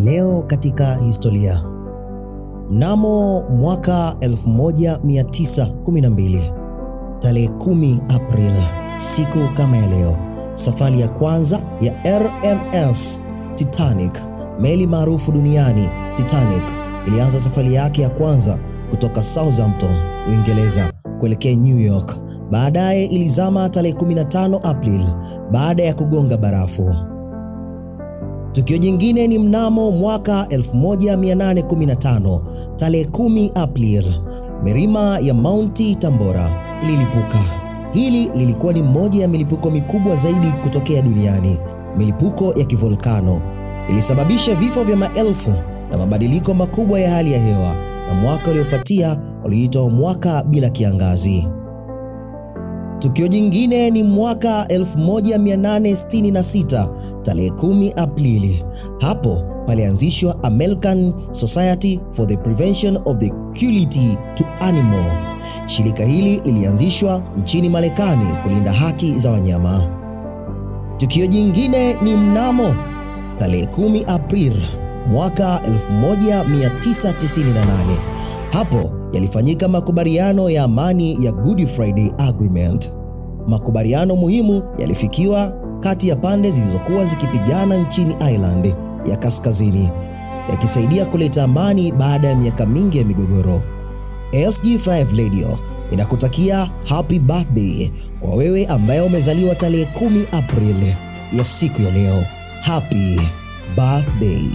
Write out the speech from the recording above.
Leo katika historia. Mnamo mwaka 1912, tarehe 10 Aprili, siku kama ya leo, safari ya kwanza ya RMS Titanic, meli maarufu duniani Titanic, ilianza safari yake ya kwanza kutoka Southampton, Uingereza kuelekea New York. Baadaye ilizama tarehe 15 Aprili baada ya kugonga barafu. Tukio jingine ni mnamo mwaka 1815, tarehe 10 Aprili, milima ya Mount Tambora ililipuka. Hili lilikuwa ni moja ya milipuko mikubwa zaidi kutokea duniani. Milipuko ya kivolkano ilisababisha vifo vya maelfu na mabadiliko makubwa ya hali ya hewa, na mwaka uliofuatia uliitwa mwaka bila kiangazi. Tukio jingine ni mwaka 1866, tarehe 10 Aprili. Hapo palianzishwa American Society for the Prevention of the Cruelty to Animals. Shirika hili lilianzishwa nchini Marekani kulinda haki za wanyama. Tukio jingine ni mnamo tarehe 10 Aprili mwaka 1998. Hapo yalifanyika makubaliano ya amani ya Good Friday Agreement. Makubaliano muhimu yalifikiwa kati ya pande zilizokuwa zikipigana nchini Ireland ya Kaskazini, yakisaidia kuleta amani baada ya miaka mingi ya migogoro. SG5 Radio inakutakia happy birthday kwa wewe ambaye umezaliwa tarehe 10 Aprili ya siku ya leo. Happy birthday.